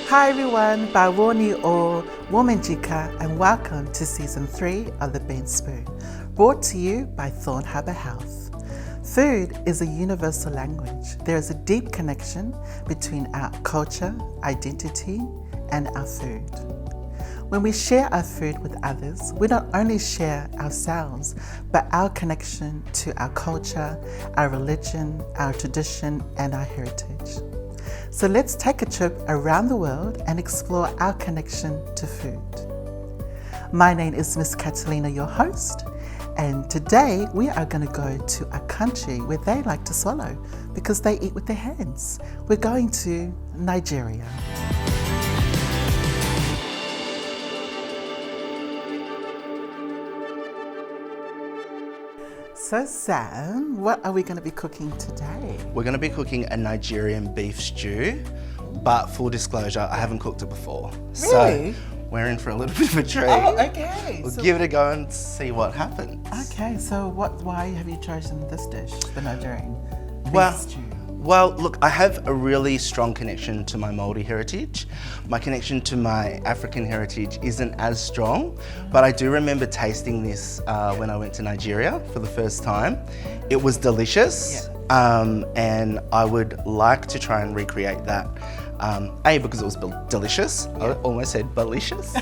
Hi everyone, Bawoni or Womanjika, and welcome to Season 3 of The Bean Spoon, brought to you by Thorn Harbour Health. Food is a universal language. There is a deep connection between our culture, identity, and our food. When we share our food with others, we not only share ourselves, but our connection to our culture, our religion, our tradition, and our heritage. So let's take a trip around the world and explore our connection to food. My name is Ms Katalyna, your host, and today we are going to go to a country where they like to swallow because they eat with their hands. We're going to Nigeria. So Sam, what are we going to be cooking today? We're going to be cooking a Nigerian beef stew, but full disclosure, I haven't cooked it before. Really? So we're in for a little bit of a treat. Oh, okay. We'll give it a go and see what happens. Okay, so why have you chosen this dish, the Nigerian Well, beef stew? Well, look, I have a really strong connection to my Maori heritage. My connection to my African heritage isn't as strong, but I do remember tasting this when I went to Nigeria for the first time. It was delicious, and I would like to try and recreate that. Because it was delicious. I almost said delicious.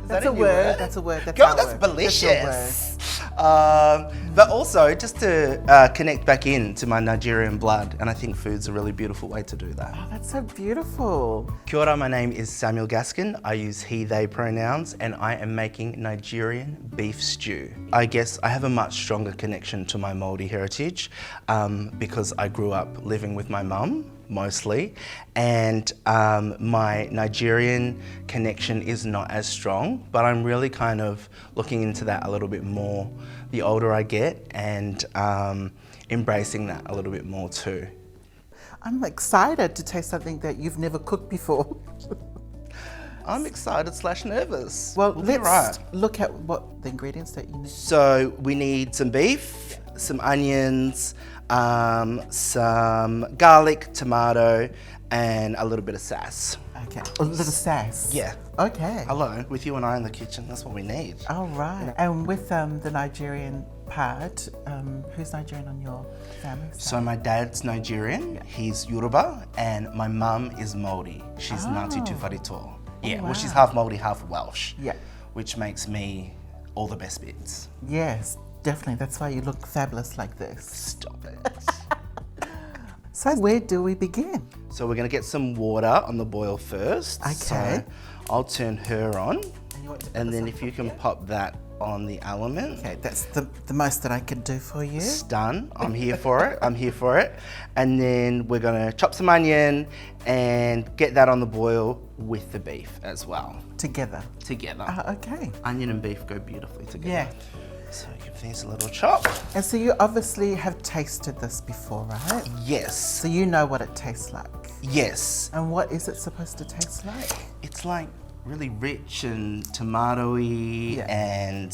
That's a word. That's a word. That's Girl, our that's word. delicious. But also just to connect back into my Nigerian blood, and I think food's a really beautiful way to do that. Oh, that's so beautiful. Kia ora, my name is Samuel Gaskin. I use he, they pronouns, and I am making Nigerian beef stew. I guess I have a much stronger connection to my Maori heritage because I grew up living with my mum mostly, and my Nigerian connection is not as strong, but I'm really kind of looking into that a little bit more the older I get, and embracing that a little bit more too. I'm excited to taste something that you've never cooked before. I'm excited / nervous. Well, We'll be let's look at what the ingredients that you need. So we need some beef, some onions, some garlic, tomato, and a little bit of sass. Okay, a little sass. Yeah. Okay. Hello, with you and I in the kitchen, that's what we need. All right. And with the Nigerian part, who's Nigerian on your family side? So my dad's Nigerian, he's Yoruba, and my mum is Maori. She's Ngāti Tuwharetoa. Yeah, well, she's half Maori, half Welsh. Yeah. Which makes me all the best bits. Yes, definitely. That's why you look fabulous like this. Stop it. So where do we begin? So we're gonna get some water on the boil first. Okay. So I'll turn her on, and then if you can pop that on the element. Okay, that's the most that I can do for you. Done. I'm here for it. I'm here for it. And then we're gonna chop some onion and get that on the boil with the beef as well. Together. Okay. Onion and beef go beautifully together. Yeah. So give these a little chop. And so you obviously have tasted this before, right? Yes. So you know what it tastes like. Yes. And what is it supposed to taste like? It's like really rich and tomatoey, and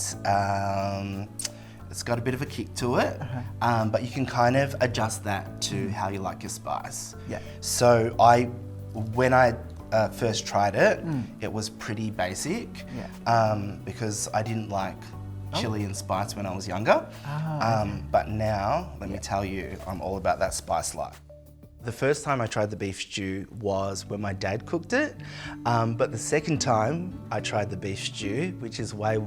it's got a bit of a kick to it, but you can kind of adjust that to how you like your spice. Yeah. So when I first tried it, it was pretty basic, because I didn't like chili and spice when I was younger, but now, let me tell you, I'm all about that spice life. The first time I tried the beef stew was when my dad cooked it, but the second time I tried the beef stew, which is way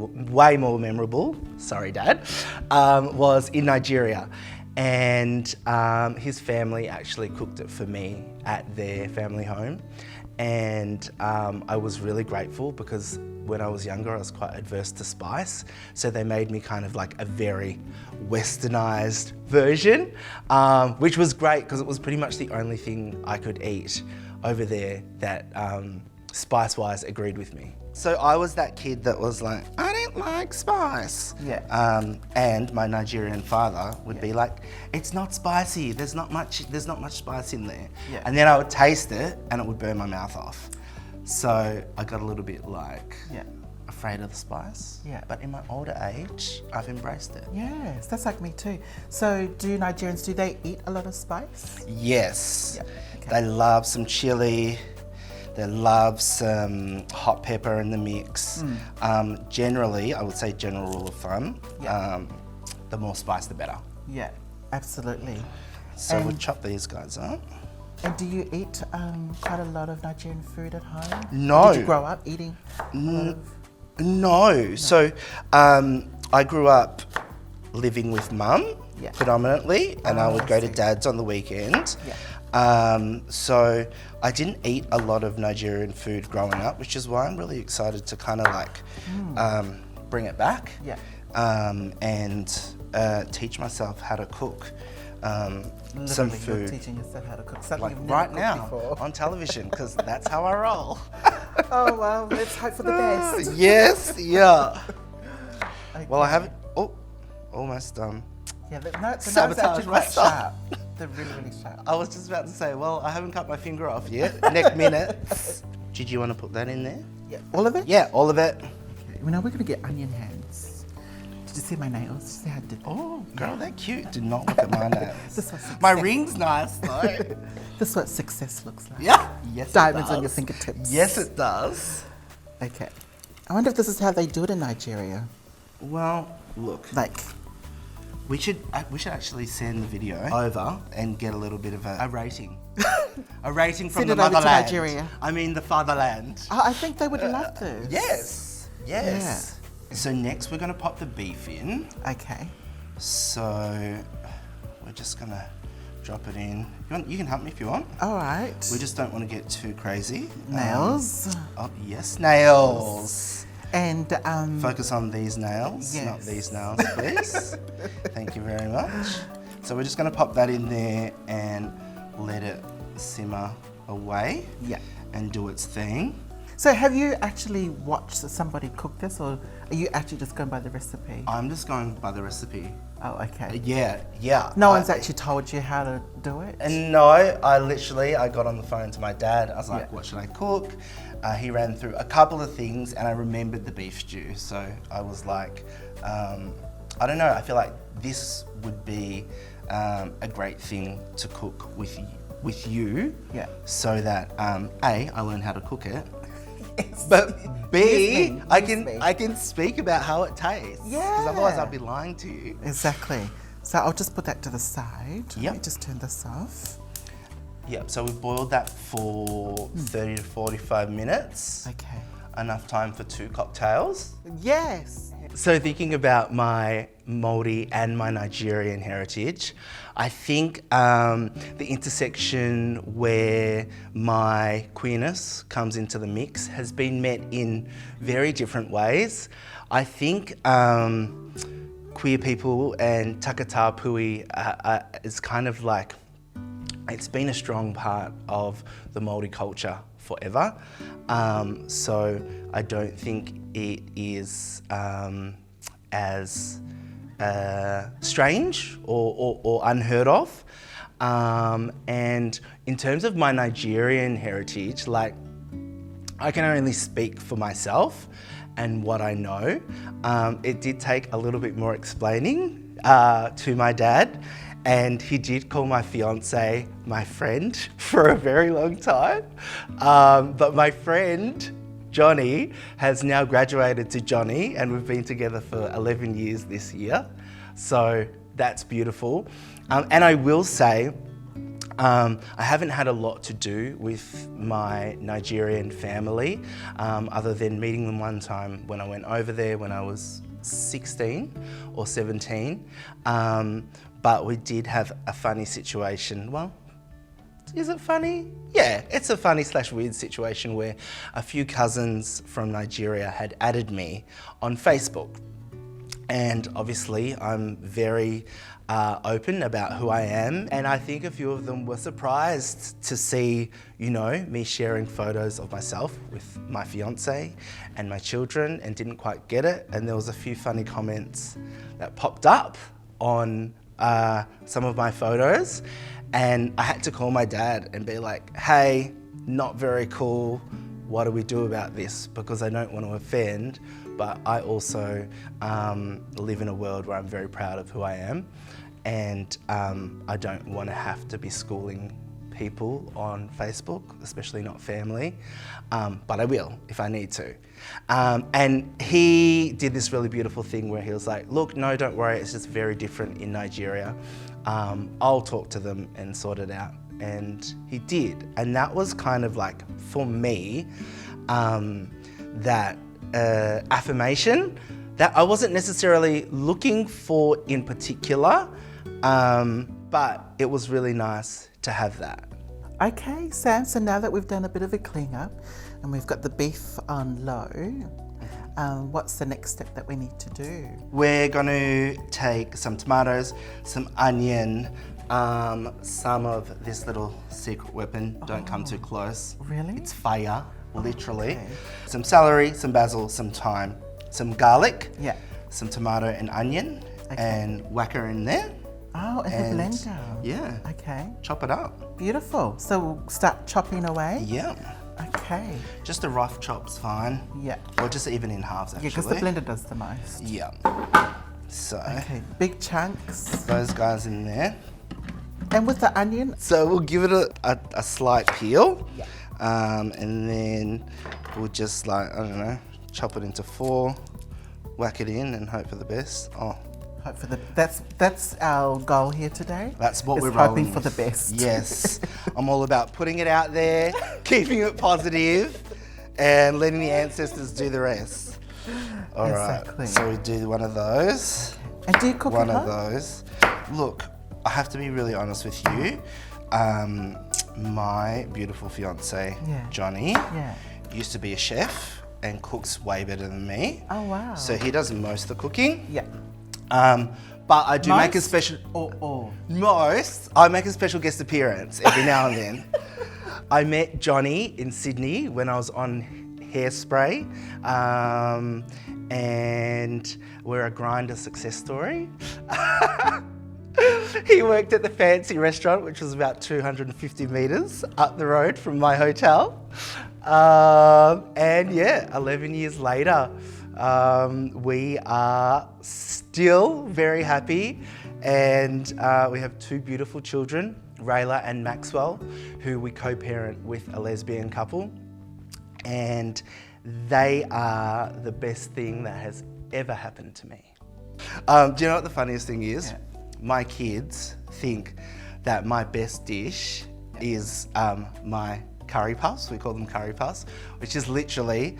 more memorable, sorry Dad, was in Nigeria. And his family actually cooked it for me at their family home. And I was really grateful because when I was younger, I was quite adverse to spice. So they made me kind of like a very westernized version, which was great because it was pretty much the only thing I could eat over there that spice-wise agreed with me. So I was that kid that was like, I don't like spice. Yeah. And my Nigerian father would be like, it's not spicy, there's not much spice in there. Yeah. And then I would taste it and it would burn my mouth off. So I got a little bit like afraid of the spice. Yeah. But in my older age, I've embraced it. Yes, that's like me too. So do Nigerians, do they eat a lot of spice? Yes. Yeah. Okay. They love some chili. They love some hot pepper in the mix. Generally, I would say general rule of thumb, the more spice, the better. Yeah, absolutely. So we'll chop these guys up. And do you eat quite a lot of Nigerian food at home? No. Did you grow up eating a lot of... No. So I grew up living with mum predominantly, and I would go to dad's on the weekend. So I didn't eat a lot of Nigerian food growing up, which is why I'm really excited to kind of like bring it back and teach myself how to cook some food. You're teaching yourself how to cook something like you've never right cooked now before. on television, because that's how I roll. Oh well, let's hope for the best. Yes, yeah. Okay. Well, I haven't. Oh, almost done. Yeah, the knives Sabotage are actually quite myself. sharp. They're really, really sharp. I was just about to say, well, I haven't cut my finger off yet. Next minute. Did you want to put that in there? Yeah, all of it? Yeah, all of it. Okay. Well, now we're going to get onion hands. Did you see my nails? Did you see how I did that? Oh, girl, they're cute. Do not look at my nails. This was success. My ring's nice, though. This is what success looks like. Yeah. Yes, Diamonds it does. on your fingertips. Yes, it does. Okay. I wonder if this is how they do it in Nigeria. Well, look. Like, We should actually send the video over and get a little bit of a rating. A rating from Send the it over to motherland. Nigeria. I mean the fatherland. I think they would love this. Yes. Yes. So next we're going to pop the beef in. Okay. So we're just going to drop it in. You can help me if you want. All right. We just don't want to get too crazy. Nails. Oh, yes, nails. And Focus on these nails, not Yes. these nails, please. Thank you very much. So we're just going to pop that in there and let it simmer away and do its thing. so have you actually watched somebody cook this, or are you actually just going by the recipe? I'm just going by the recipe. Oh, okay. Yeah. No one's actually told you how to do it? And no, I got on the phone to my dad. I was like, what should I cook? He ran through a couple of things and I remembered the beef stew. So I was like, I don't know, I feel like this would be a great thing to cook with you. So that A, I learn how to cook it. But B, I can speak about how it tastes. Because otherwise I'd be lying to you. Exactly. So I'll just put that to the side. Yep. Let me just turn this off. Yep, so we've boiled that for 30 to 45 minutes. Okay. Enough time for 2 cocktails. Yes. So thinking about my Maori and my Nigerian heritage, I think the intersection where my queerness comes into the mix has been met in very different ways. I think queer people and takata pui is kind of like, it's been a strong part of the Maori culture forever. So I don't think it is as strange or unheard of. And in terms of my Nigerian heritage, like, I can only speak for myself and what I know. It did take a little bit more explaining to my dad. And he did call my fiance my friend for a very long time. But my friend, Johnny, has now graduated to Johnny, and we've been together for 11 years this year. So that's beautiful. And I will say, I haven't had a lot to do with my Nigerian family, other than meeting them one time when I went over there when I was 16 or 17. But we did have a funny situation. Well, is it funny? Yeah, it's a funny / weird situation where a few cousins from Nigeria had added me on Facebook. And obviously I'm very open about who I am. And I think a few of them were surprised to see, you know, me sharing photos of myself with my fiance and my children, and didn't quite get it. And there was a few funny comments that popped up on some of my photos, and I had to call my dad and be like, hey, not very cool, what do we do about this? Because I don't want to offend, but I also live in a world where I'm very proud of who I am, and I don't want to have to be schooling people on Facebook, especially not family, but I will if I need to. And he did this really beautiful thing where he was like, look, no, don't worry, it's just very different in Nigeria. I'll talk to them and sort it out. And he did. And that was kind of like, for me, that affirmation that I wasn't necessarily looking for in particular, but it was really nice to have that. Okay, Sam, so now that we've done a bit of a clean up and we've got the beef on low, what's the next step that we need to do? We're going to take some tomatoes, some onion, some of this little secret weapon. Don't come too close. Really? It's fire, literally. Okay. Some celery, some basil, some thyme, some garlic, Yeah. some tomato and onion, and whack her in there. Oh, in the blender. Yeah. Okay. Chop it up. Beautiful. So we'll start chopping away? Yeah. Okay. Just a rough chop's fine. Yeah. Or just even in halves, actually. Yeah, because the blender does the most. Yeah. So, Okay, big chunks. those guys in there. And with the onion? So we'll give it a slight peel. Yeah. And then we'll just like, I don't know, chop it into 4, whack it in and hope for the best. Oh, Hope for the that's our goal here today. that's what is we're hoping rolling for the with. best. Yes. I'm all about putting it out there, keeping it positive, and letting the ancestors do the rest. All right. Exactly. So we do one of those. And do you cook One it of hot? those. Look, I have to be really honest with you. My beautiful fiance, Yeah. Johnny, Yeah. used to be a chef and cooks way better than me. Oh wow. So he does most of the cooking. yeah. But I do make a Most special. or I make a special guest appearance every now and then. I met Johnny in Sydney when I was on Hairspray, and we're a grinder success story. He worked at the fancy restaurant, which was about 250 metres up the road from my hotel. And yeah, 11 years later, we are still very happy, and we have 2 beautiful children, Rayla and Maxwell, who we co-parent with a lesbian couple, and they are the best thing that has ever happened to me. Do you know what the funniest thing is? Yeah. My kids think that my best dish is my curry puffs. We call them curry puffs, which is literally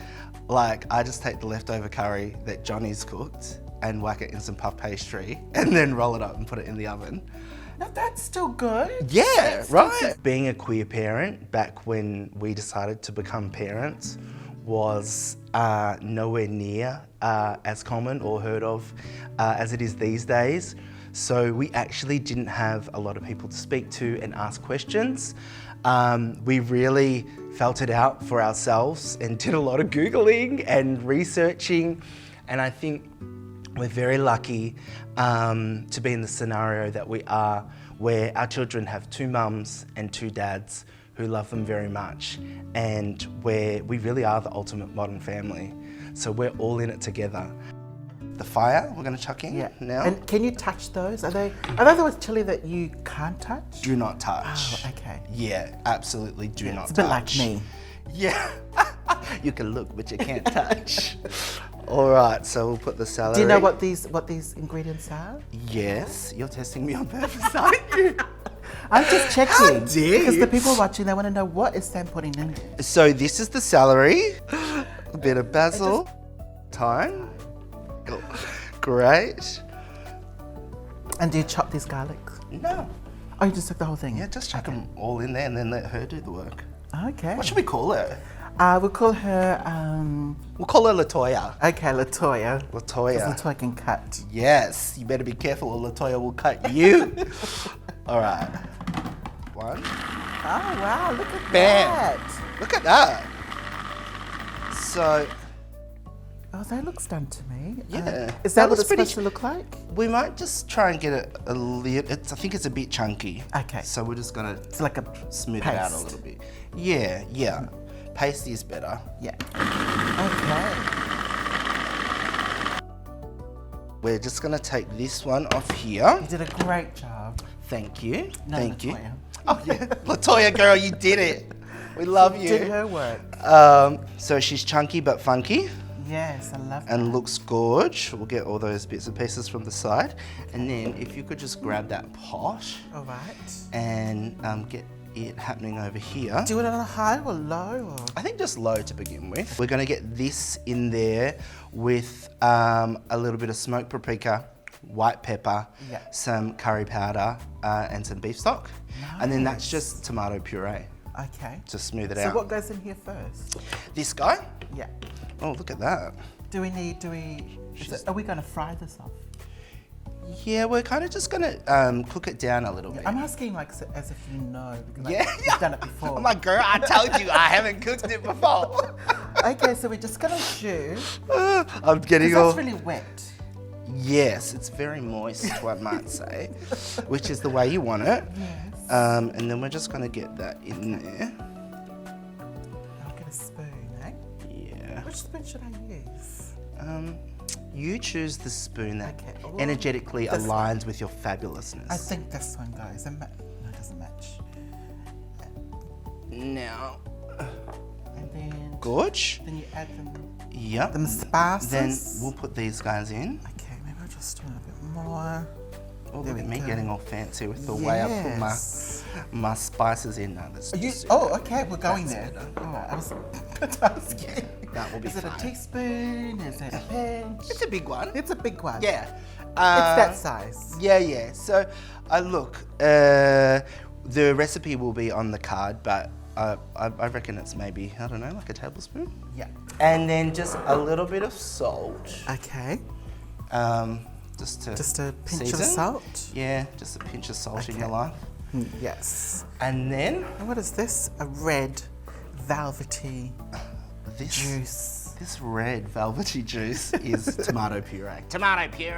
like I just take the leftover curry that Johnny's cooked and whack it in some puff pastry and then roll it up and put it in the oven. now that's still good. Yeah, That's right. still good. Being a queer parent back when we decided to become parents was nowhere near as common or heard of as it is these days. So we actually didn't have a lot of people to speak to and ask questions. We really felt it out for ourselves and did a lot of Googling and researching. And I think we're very lucky to be in the scenario that we are, where our children have 2 mums and 2 dads who love them very much, and where we really are the ultimate modern family. So we're all in it together. The fire we're going to chuck in now. And can you touch those? Are they the ones chili that you can't touch? Do not touch. Oh, okay. Yeah, absolutely do not It's a touch. bit like me. Yeah. You can look, but you can't touch. All right, so we'll put the celery. Do you know what these ingredients are? Yes, you're testing me on purpose, aren't you? I'm just checking. How dare because you. the people watching, they want to know what is Sam putting in there. So this is the celery, a bit of basil, thyme. Great. And do you chop these garlics? No. Oh, you just took the whole thing? Yeah, just chuck them all in there and then let her do the work. Okay. What should we call her? We'll call her, We'll call her Latoya. okay, Latoya. Latoya. Because Latoya can cut. Yes, you better be careful or Latoya will cut you. All right. 1. Oh, wow, look at Bam. that. Look at that. So, Oh, that looks done to me. Yeah. Is that what looks it's pretty supposed to look like? we might just try and get it a little, I think it's a bit chunky. Okay. So we're just gonna It's like a smooth paste. it out a little bit. Yeah, yeah. Pasty is better. Yeah. Okay. We're just gonna take this one off here. You did a great job. Thank you. No, Thank you. Latoya. Oh yeah, Latoya girl, you did it. We love you. Did her work. So she's chunky but funky. Yes, I love that. And looks gorge. We'll get all those bits and pieces from the side. And then if you could just grab that pot. All right. And get it happening over here. Do it on a high or low? Or? I think just low to begin with. We're gonna get this in there with a little bit of smoked paprika, white pepper, some curry powder, and some beef stock. Nice. And then that's just tomato puree. Okay. To smooth it out. So what goes in here first? This guy? Yeah. Oh, look at that. Are we gonna fry this off? Yeah, we're kind of just gonna cook it down a little bit. I'm asking like as if you know. Because, yeah. You've done it before. I'm like, girl, I told you I haven't cooked it before. Okay, so we're just gonna chew. I'm getting all... That's really wet. Yes, it's very moist, one might say, which is the way you want it. Yes. And then we're just gonna get that in there. I'll get a spoon, eh? Yeah. Which spoon should I use? You choose the spoon that energetically aligns with your fabulousness. I think this one goes. No, it doesn't match. Now. And then. Gorge. Then you add them. Yep. Them spices. Then we'll put these guys in. Okay, maybe I'll just do a bit more. Oh, look at me getting all fancy with the way I put my spices in. No, that's okay, we're going there. Oh, I was asking. That will be Is it a teaspoon? Is it a pinch? It's a big one. It's a big one. Yeah. It's that size. Yeah. So, look, the recipe will be on the card, but I reckon it's maybe, I don't know, like a tablespoon? Yeah. And then just a little bit of salt. Okay. Just a pinch season. of salt? Yeah, just a pinch of salt in your life. Yes. And then? What is this? A red velvety juice. This red velvety juice is tomato puree. Tomato puree!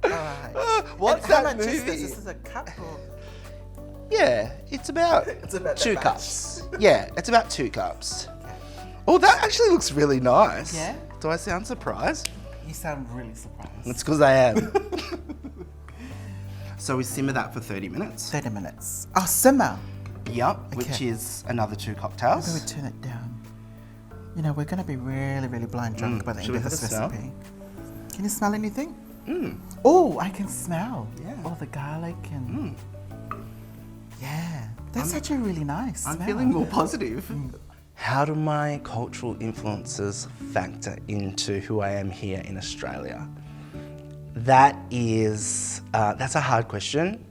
Alright. What's and that movie? Is this? This is a cup or? Yeah, it's about 2 cups. Yeah, it's about 2 cups. Okay. Oh, that actually looks really nice. Yeah? Do I sound surprised? You sound really surprised. It's because I am. So we simmer that for 30 minutes. 30 minutes. Oh, simmer. Yep, which is another 2 cocktails. Maybe we turn it down. You know, we're going to be really, really blind drunk by the end of this recipe. Can you smell anything? Oh, I can smell. Yeah. All the garlic and... Yeah, that's actually really nice. I'm feeling more positive. How do my cultural influences factor into who I am here in Australia? That's a hard question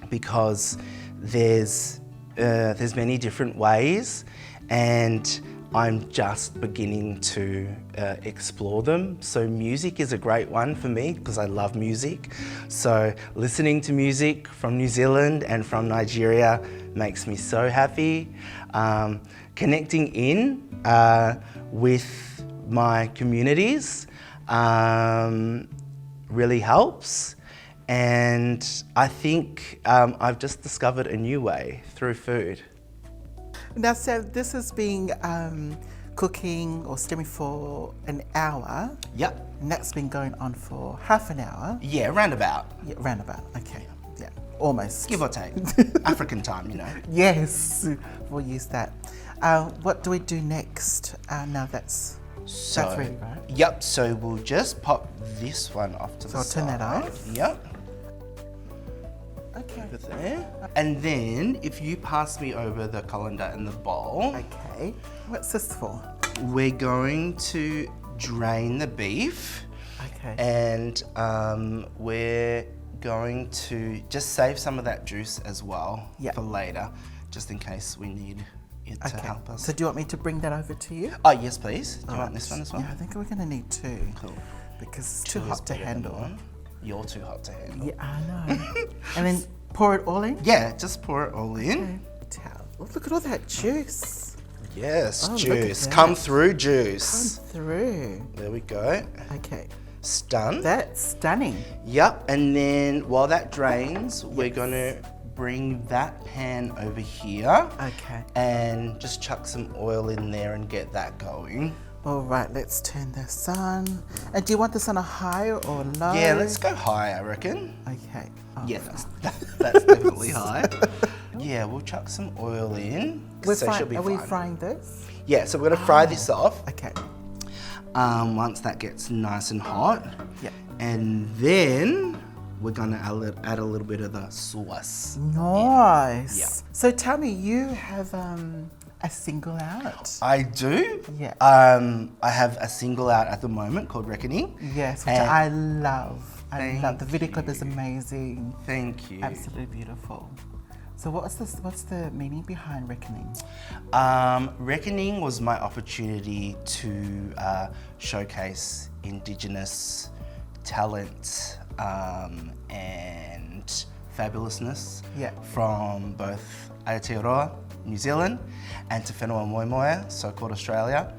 because there's many different ways, and I'm just beginning to explore them. So music is a great one for me because I love music. So listening to music from New Zealand and from Nigeria makes me so happy. Connecting in with my communities really helps. And I think I've just discovered a new way through food. Now, so this has been cooking or steaming for an hour. Yep. And that's been going on for half an hour. Yeah, roundabout. Yeah, roundabout. Okay. Yeah, almost. Give or take. African time, you know. Yes, we'll use that. What do we do next? Now that's ready, right? Yep. So we'll just pop this one off to the side. So I'll turn that off. Yep. Okay. Over there. And then if you pass me over the colander and the bowl. Okay. What's this for? We're going to drain the beef. Okay. And we're going to just save some of that juice as well for later, just in case we need it to help us. So do you want me to bring that over to you? Oh, yes, please. Do you want this one as well? Yeah, I think we're going to need 2. Cool. Because it's too hot to handle. You're too hot to handle. Yeah, I know. And then pour it all in? Yeah, just pour it all in. Okay. Oh, look at all that juice. Yes, juice. Come through, juice. Come through. There we go. Okay. Stunned. That's stunning. Yep, and then while that drains, we're going to bring that pan over here. Okay. And just chuck some oil in there and get that going. All right, let's turn this on. And do you want this on a high or low? Yeah, let's go high, I reckon. Okay. Oh, Yeah, that's definitely high. Yeah, we'll chuck some oil in. Are we frying this? Yeah, so we're gonna fry this off. Okay. Once that gets nice and hot. Yeah. And then we're gonna add a little bit of the sauce. Nice. Yeah. So tell me, you have a single out? I do. Yeah. I have a single out at the moment called Reckoning. Yes, which I love. I love. The video clip you. is amazing. Thank you. Absolutely beautiful. So what's the meaning behind Reckoning? Reckoning was my opportunity to showcase Indigenous talent and fabulousness from both Aotearoa, New Zealand, and Te Whenua Moemoe, so-called Australia.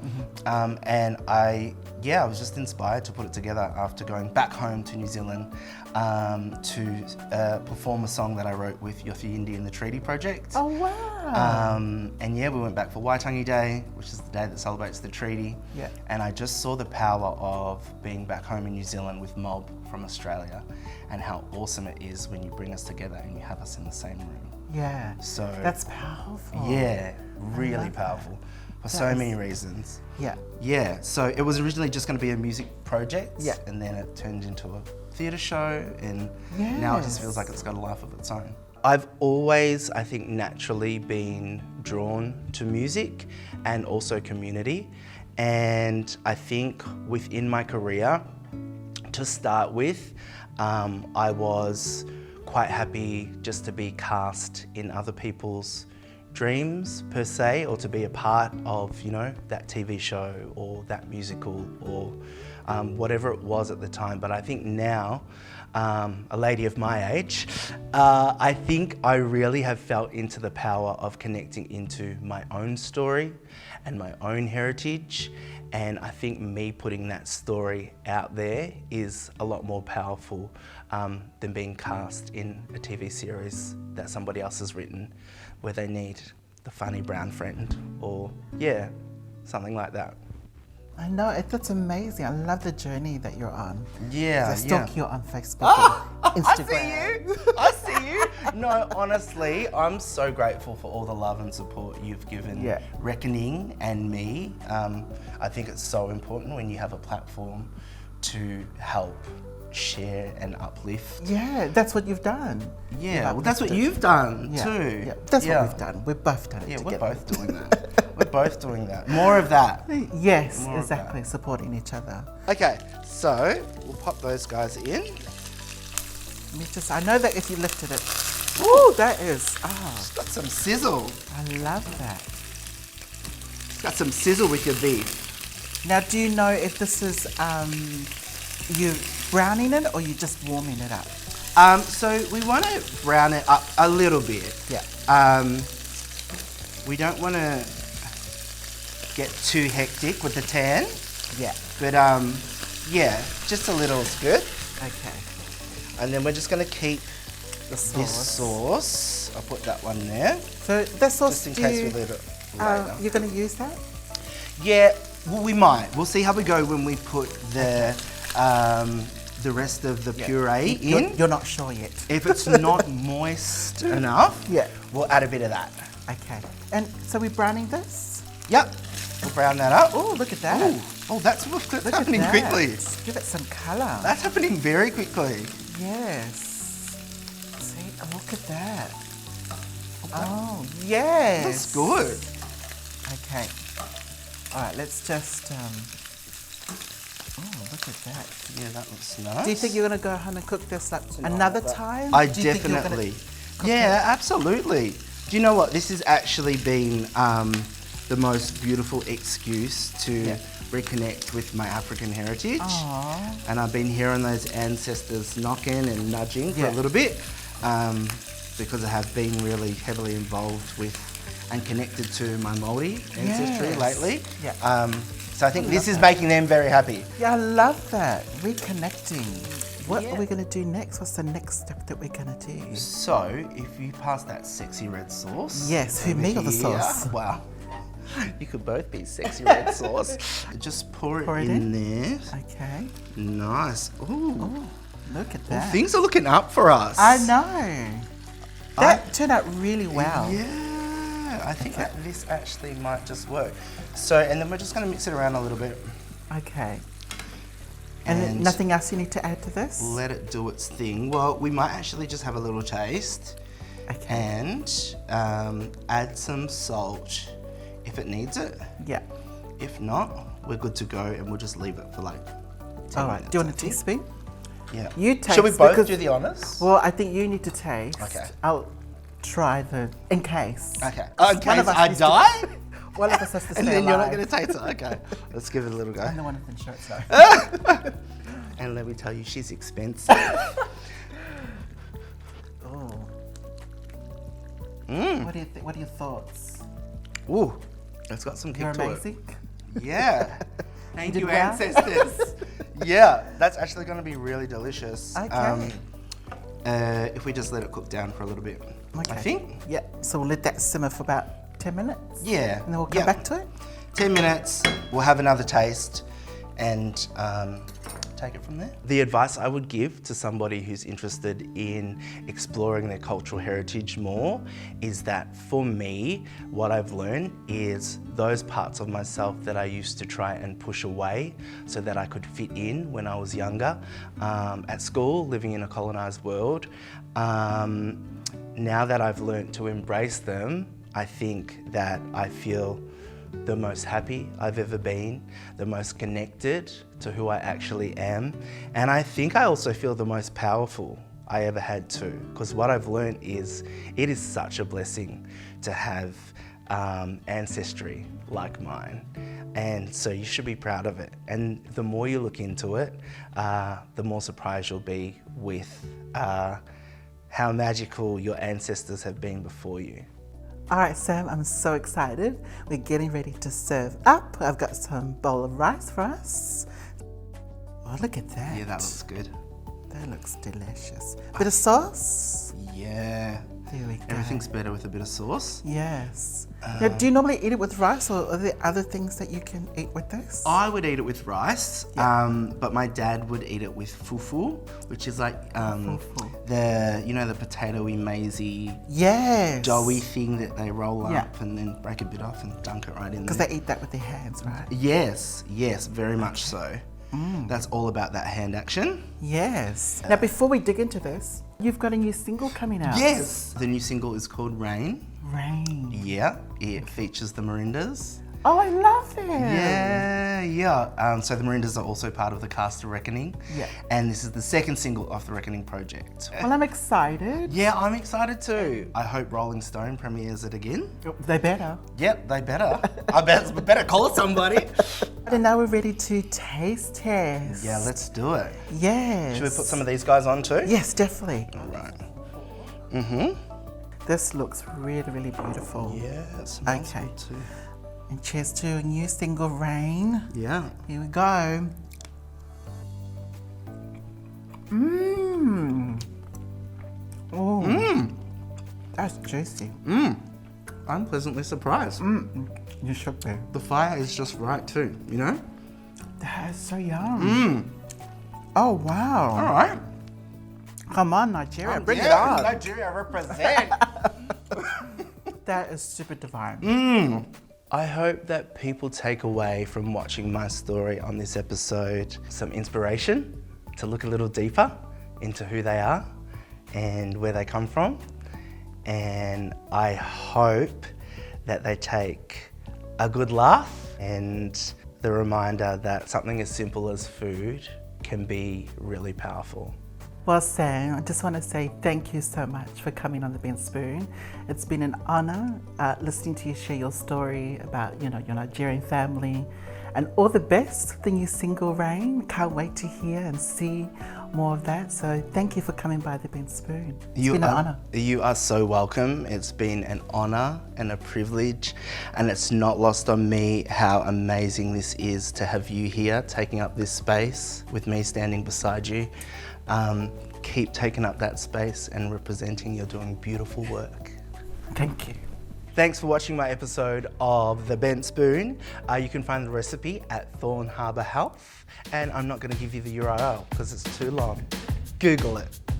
And I was just inspired to put it together after going back home to New Zealand to perform a song that I wrote with Yothi Indi in the Treaty Project. Oh, wow. And we went back for Waitangi Day, which is the day that celebrates the treaty. Yeah. And I just saw the power of being back home in New Zealand with Mob from Australia and how awesome it is when you bring us together and you have us in the same room. Yeah. So that's powerful. Yeah, really powerful for so many reasons. Yeah. Yeah. So it was originally just going to be a music project. Yeah. And then it turned into a theatre show, and now it just feels like it's got a life of its own. I've always, I think, naturally been drawn to music and also community, and I think within my career, to start with, I was quite happy just to be cast in other people's dreams per se, or to be a part of, that TV show or that musical or whatever it was at the time. But I think now, a lady of my age, I think I really have felt into the power of connecting into my own story and my own heritage. And I think me putting that story out there is a lot more powerful than being cast in a TV series that somebody else has written, where they need the funny brown friend or, something like that. I know, that's amazing. I love the journey that you're on. Yeah, I stalk you on Facebook and Instagram. I see you. No, honestly, I'm so grateful for all the love and support you've given Reckoning and me. I think it's so important when you have a platform to help share and uplift. Yeah, that's what you've done. Yeah, well, that's what you've done too. Yeah, that's what we've done. We've both done it together. We're both doing that. We're both doing that. More of that. Yes, exactly. Supporting each other. Okay, so we'll pop those guys in. I know that if you lifted it, ooh, that is, It's got some sizzle. I love that. It's got some sizzle with your beef. Now, do you know if this is you browning it or you just warming it up? So we want to brown it up a little bit. Yeah. We don't want to get too hectic with the tan. Yeah. But just a little is good. Okay. And then we're just going to keep This sauce. I'll put that one there. So this sauce, just in case we leave it later. You're going to use that? Yeah, well, we might. We'll see how we go when we put the rest of the puree in. You're not sure yet. If it's not moist enough, we'll add a bit of that. Okay. And so we're browning this? Yep. We'll brown that up. Oh, look at that. Ooh. Oh, that's happening quickly. Give it some colour. That's happening very quickly. Yes. See, look at that. Oh, yes. That's good. Okay. All right, let's just, oh, look at that. Yeah, that looks nice. Do you think you're going to go home and cook this like another time? I definitely. Yeah, absolutely. Do you know what? This has actually been the most beautiful excuse to reconnect with my African heritage. Aww. And I've been hearing those ancestors knocking and nudging for a little bit because I have been really heavily involved with and connected to my Maori ancestry lately. Yeah. So I think this is making them very happy. Yeah, I love that. Reconnecting. What are we going to do next? What's the next step that we're going to do? So, if you pass that sexy red sauce. Yes, who me or the sauce? Wow. You could both be sexy red sauce. Just pour it in there. Okay. Nice. Ooh. Oh, look at Well, that. things are looking up for us. I know. That turned out really well. Yeah, I think that this actually might just work. So, and then we're just going to mix it around a little bit. Okay. And nothing else you need to add to this? Let it do its thing. Well, we might actually just have a little taste. Okay. And add some salt if it needs it. Yeah. If not, we're good to go and we'll just leave it for like 10 All right. minutes. Do you want a teaspoon? Yeah. You taste. Should we both do the honours? Well, I think you need to taste. Okay. I'll try in case. Okay. In case I die? One of us has to stay And then you're not alive. going to taste it. Okay. Let's give it a little go. I'm the one with insurance though. And let me tell you, she's expensive. Oh. Mm. What are your thoughts? Ooh, it's got some kick You're to amazing. it. Yeah. Thank did you, well. ancestors. Yeah, that's actually going to be really delicious. Okay. If we just let it cook down for a little bit, Okay. I think. Yeah. So we'll let that simmer for about 10 minutes. Yeah. And then we'll come back to it. 10 minutes, we'll have another taste and take it from there. The advice I would give to somebody who's interested in exploring their cultural heritage more is that for me, what I've learned is those parts of myself that I used to try and push away so that I could fit in when I was younger, at school, living in a colonised world. Now that I've learned to embrace them, I think that I feel the most happy I've ever been, the most connected to who I actually am. And I think I also feel the most powerful I ever had too, because what I've learned is it is such a blessing to have ancestry like mine. And so you should be proud of it. And the more you look into it, the more surprised you'll be with how magical your ancestors have been before you. All right, Sam, I'm so excited. We're getting ready to serve up. I've got some bowl of rice for us. Oh, look at that. Yeah, that looks good. That looks delicious. Bit of sauce. Yeah. There we go. Everything's better with a bit of sauce. Yes. Now, do you normally eat it with rice, or are there other things that you can eat with this? I would eat it with rice, but my dad would eat it with fufu, which is like the potatoey, maizy, Yes. doughy thing that they roll Yeah. up and then break a bit off and dunk it right in Because there. they eat that with their hands, right? Yes, very much so. That's all about that hand action. Yes. Now, before we dig into this, you've got a new single coming out. Yes. The new single is called Rain. Rain. Yeah, it features the Marindas. Oh, I love it. Yeah. So the Marindas are also part of the cast of Reckoning. Yeah. And this is the second single off the Reckoning project. Well, I'm excited. Yeah, I'm excited too. I hope Rolling Stone premieres it again. They better. Yep, they better. I better call somebody. And now we're ready to taste test. Yeah, let's do it. Yes. Should we put some of these guys on too? Yes, definitely. All right. Mm-hmm. This looks really, really beautiful. Yeah, it smells Okay. good too. And cheers to a new single, Rain. Yeah. Here we go. Mmm. Oh. Mmm. That's juicy. Mmm. I'm pleasantly surprised. You should be. The fire is just right too, you know? That is so yum. Oh, wow. All right. Come on, Nigeria. Bring it yeah, on. Nigeria represent. That is super divine. I hope that people take away from watching my story on this episode some inspiration to look a little deeper into who they are and where they come from. And I hope that they take a good laugh and the reminder that something as simple as food can be really powerful. Well, Sam, I just want to say thank you so much for coming on The Bent Spoon. It's been an honor listening to you share your story about, your Nigerian family, and all the best with the new single, Rain. Can't wait to hear and see more of that. So thank you for coming by The Bent Spoon. It's been an honor. You are so welcome. It's been an honor and a privilege, and it's not lost on me how amazing this is to have you here taking up this space with me standing beside you. Keep taking up that space and representing. You're doing beautiful work. Thank you. Thanks for watching my episode of The Bent Spoon. You can find the recipe at Thorn Harbour Health, and I'm not going to give you the URL because it's too long. Google it.